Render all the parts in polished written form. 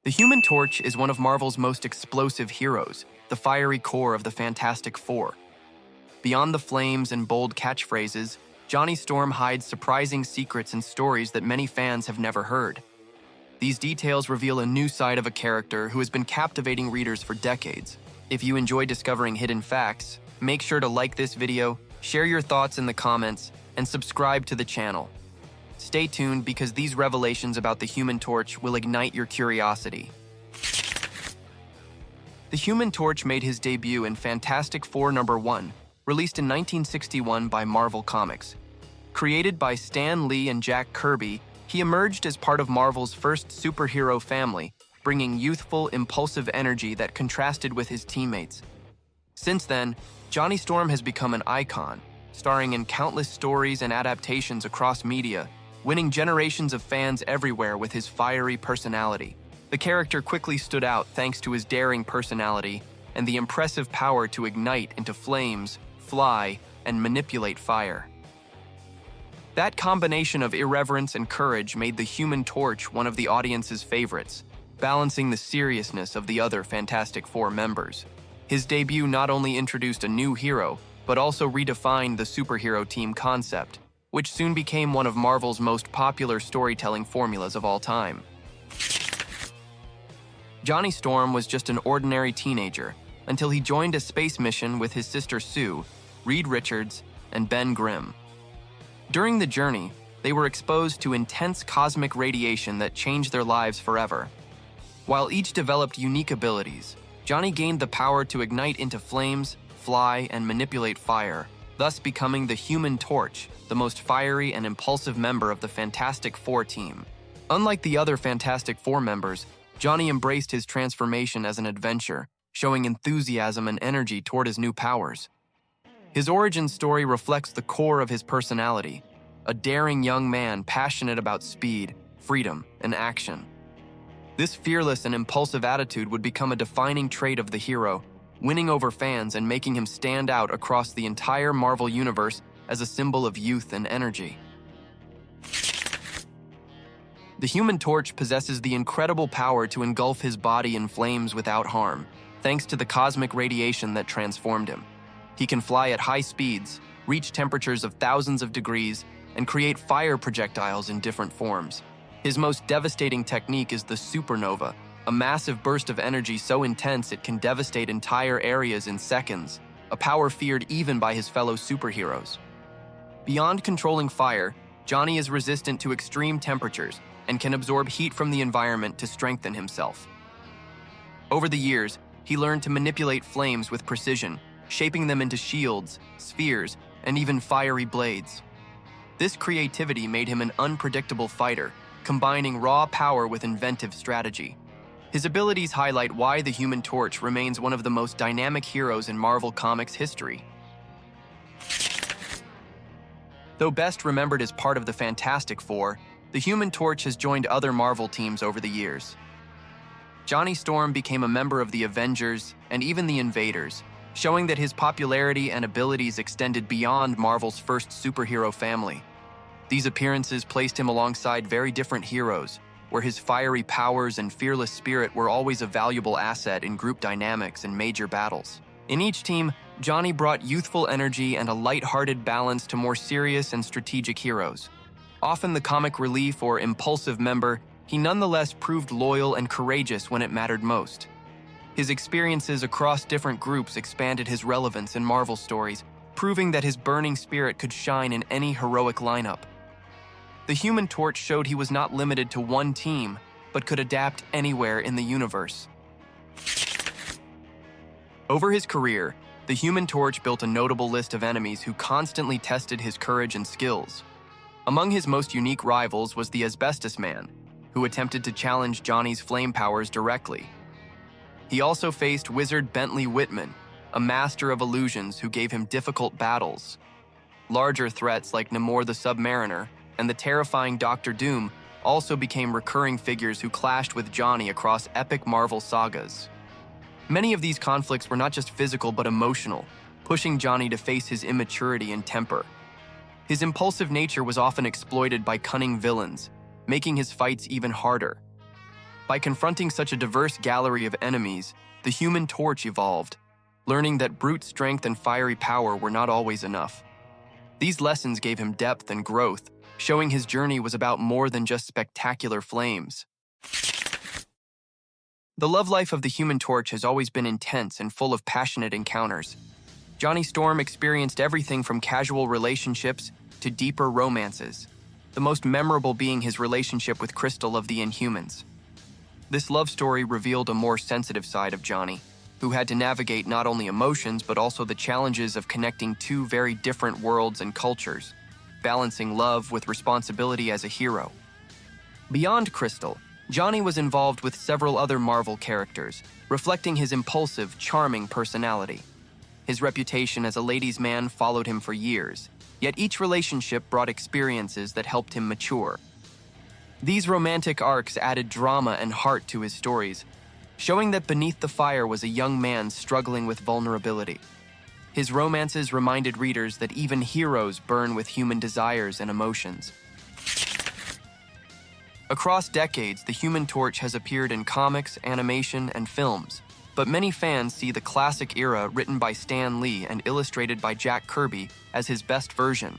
The Human Torch is one of Marvel's most explosive heroes, the fiery core of the Fantastic Four. Beyond the flames and bold catchphrases, Johnny Storm hides surprising secrets and stories that many fans have never heard. These details reveal a new side of a character who has been captivating readers for decades. If you enjoy discovering hidden facts, make sure to like this video, share your thoughts in the comments, and subscribe to the channel. Stay tuned because these revelations about the Human Torch will ignite your curiosity. The Human Torch made his debut in Fantastic Four #1, released in 1961 by Marvel Comics. Created by Stan Lee and Jack Kirby, he emerged as part of Marvel's first superhero family, bringing youthful, impulsive energy that contrasted with his teammates. Since then, Johnny Storm has become an icon, starring in countless stories and adaptations across media, winning generations of fans everywhere with his fiery personality. The character quickly stood out thanks to his daring personality and the impressive power to ignite into flames, fly, and manipulate fire. That combination of irreverence and courage made the Human Torch one of the audience's favorites, balancing the seriousness of the other Fantastic Four members. His debut not only introduced a new hero, but also redefined the superhero team concept, which soon became one of Marvel's most popular storytelling formulas of all time. Johnny Storm was just an ordinary teenager until he joined a space mission with his sister Sue, Reed Richards, and Ben Grimm. During the journey, they were exposed to intense cosmic radiation that changed their lives forever. While each developed unique abilities, Johnny gained the power to ignite into flames, fly, and manipulate fire, thus becoming the Human Torch, the most fiery and impulsive member of the Fantastic Four team. Unlike the other Fantastic Four members, Johnny embraced his transformation as an adventure, showing enthusiasm and energy toward his new powers. His origin story reflects the core of his personality, a daring young man passionate about speed, freedom, and action. This fearless and impulsive attitude would become a defining trait of the hero, winning over fans and making him stand out across the entire Marvel universe as a symbol of youth and energy. The Human Torch possesses the incredible power to engulf his body in flames without harm, thanks to the cosmic radiation that transformed him. He can fly at high speeds, reach temperatures of thousands of degrees, and create fire projectiles in different forms. His most devastating technique is the supernova, a massive burst of energy so intense it can devastate entire areas in seconds, a power feared even by his fellow superheroes. Beyond controlling fire, Johnny is resistant to extreme temperatures and can absorb heat from the environment to strengthen himself. Over the years, he learned to manipulate flames with precision, shaping them into shields, spheres, and even fiery blades. This creativity made him an unpredictable fighter, combining raw power with inventive strategy. His abilities highlight why the Human Torch remains one of the most dynamic heroes in Marvel Comics history. Though best remembered as part of the Fantastic Four, the Human Torch has joined other Marvel teams over the years. Johnny Storm became a member of the Avengers and even the Invaders, showing that his popularity and abilities extended beyond Marvel's first superhero family. These appearances placed him alongside very different heroes, where his fiery powers and fearless spirit were always a valuable asset in group dynamics and major battles. In each team, Johnny brought youthful energy and a light-hearted balance to more serious and strategic heroes. Often the comic relief or impulsive member, he nonetheless proved loyal and courageous when it mattered most. His experiences across different groups expanded his relevance in Marvel stories, proving that his burning spirit could shine in any heroic lineup. The Human Torch showed he was not limited to one team, but could adapt anywhere in the universe. Over his career, the Human Torch built a notable list of enemies who constantly tested his courage and skills. Among his most unique rivals was the Asbestos Man, who attempted to challenge Johnny's flame powers directly. He also faced Wizard Bentley Whitman, a master of illusions who gave him difficult battles. Larger threats like Namor the Submariner and the terrifying Doctor Doom also became recurring figures who clashed with Johnny across epic Marvel sagas. Many of these conflicts were not just physical but emotional, pushing Johnny to face his immaturity and temper. His impulsive nature was often exploited by cunning villains, making his fights even harder. By confronting such a diverse gallery of enemies, the Human Torch evolved, learning that brute strength and fiery power were not always enough. These lessons gave him depth and growth, showing his journey was about more than just spectacular flames. The love life of the Human Torch has always been intense and full of passionate encounters. Johnny Storm experienced everything from casual relationships to deeper romances, the most memorable being his relationship with Crystal of the Inhumans. This love story revealed a more sensitive side of Johnny, who had to navigate not only emotions but also the challenges of connecting two very different worlds and cultures, balancing love with responsibility as a hero. Beyond Crystal, Johnny was involved with several other Marvel characters, reflecting his impulsive, charming personality. His reputation as a ladies' man followed him for years, yet each relationship brought experiences that helped him mature. These romantic arcs added drama and heart to his stories, showing that beneath the fire was a young man struggling with vulnerability. His romances reminded readers that even heroes burn with human desires and emotions. Across decades, the Human Torch has appeared in comics, animation, and films, but many fans see the classic era written by Stan Lee and illustrated by Jack Kirby as his best version.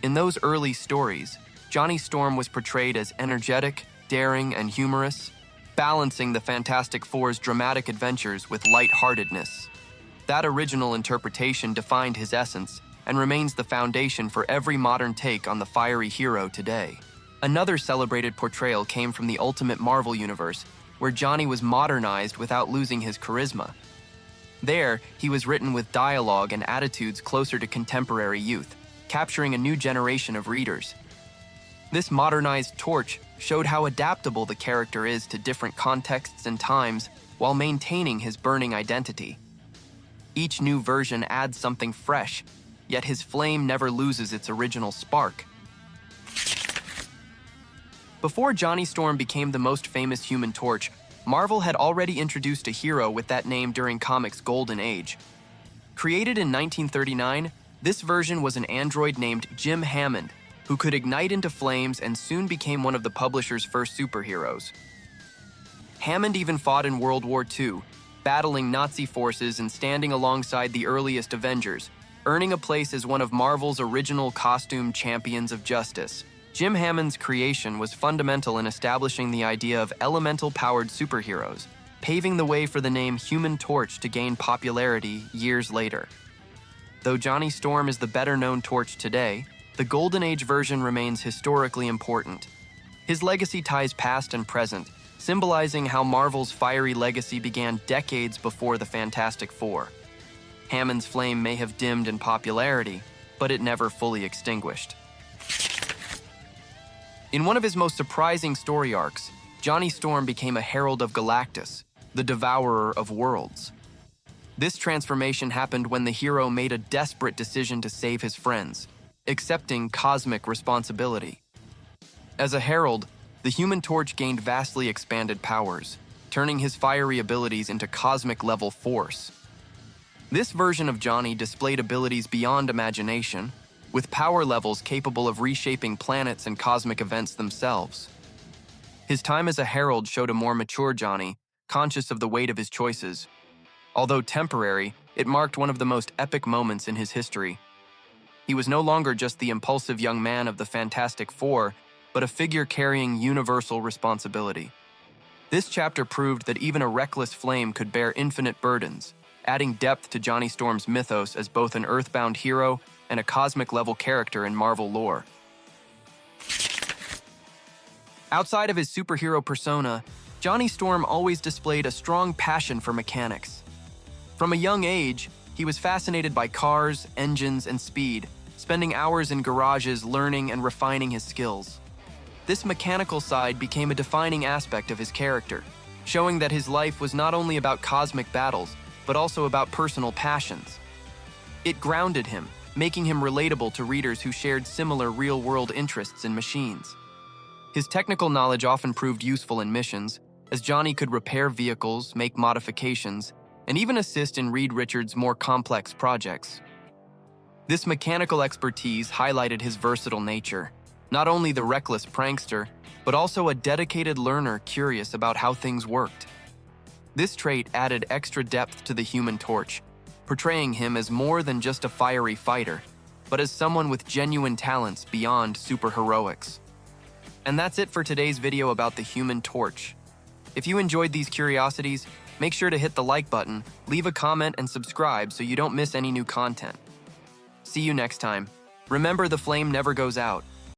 In those early stories, Johnny Storm was portrayed as energetic, daring, and humorous, balancing the Fantastic Four's dramatic adventures with lightheartedness. That original interpretation defined his essence and remains the foundation for every modern take on the fiery hero today. Another celebrated portrayal came from the Ultimate Marvel universe, where Johnny was modernized without losing his charisma. There, he was written with dialogue and attitudes closer to contemporary youth, capturing a new generation of readers. This modernized Torch showed how adaptable the character is to different contexts and times while maintaining his burning identity. Each new version adds something fresh, yet his flame never loses its original spark. Before Johnny Storm became the most famous Human Torch, Marvel had already introduced a hero with that name during comics' golden age. Created in 1939, this version was an android named Jim Hammond, who could ignite into flames and soon became one of the publisher's first superheroes. Hammond even fought in World War II, battling Nazi forces and standing alongside the earliest Avengers, earning a place as one of Marvel's original costume champions of justice. Jim Hammond's creation was fundamental in establishing the idea of elemental-powered superheroes, paving the way for the name Human Torch to gain popularity years later. Though Johnny Storm is the better-known Torch today, the Golden Age version remains historically important. His legacy ties past and present, symbolizing how Marvel's fiery legacy began decades before the Fantastic Four. Hammond's flame may have dimmed in popularity, but it never fully extinguished. In one of his most surprising story arcs, Johnny Storm became a Herald of Galactus, the devourer of worlds. This transformation happened when the hero made a desperate decision to save his friends, accepting cosmic responsibility. As a herald, the Human Torch gained vastly expanded powers, turning his fiery abilities into cosmic-level force. This version of Johnny displayed abilities beyond imagination, with power levels capable of reshaping planets and cosmic events themselves. His time as a herald showed a more mature Johnny, conscious of the weight of his choices. Although temporary, it marked one of the most epic moments in his history. He was no longer just the impulsive young man of the Fantastic Four, but a figure carrying universal responsibility. This chapter proved that even a reckless flame could bear infinite burdens, adding depth to Johnny Storm's mythos as both an earthbound hero and a cosmic-level character in Marvel lore. Outside of his superhero persona, Johnny Storm always displayed a strong passion for mechanics. From a young age, he was fascinated by cars, engines, and speed, spending hours in garages learning and refining his skills. This mechanical side became a defining aspect of his character, showing that his life was not only about cosmic battles, but also about personal passions. It grounded him, making him relatable to readers who shared similar real-world interests in machines. His technical knowledge often proved useful in missions, as Johnny could repair vehicles, make modifications, and even assist in Reed Richards' more complex projects. This mechanical expertise highlighted his versatile nature, not only the reckless prankster, but also a dedicated learner curious about how things worked. This trait added extra depth to the Human Torch, portraying him as more than just a fiery fighter, but as someone with genuine talents beyond superheroics. And that's it for today's video about the Human Torch. If you enjoyed these curiosities, make sure to hit the like button, leave a comment, and subscribe so you don't miss any new content. See you next time. Remember, the flame never goes out.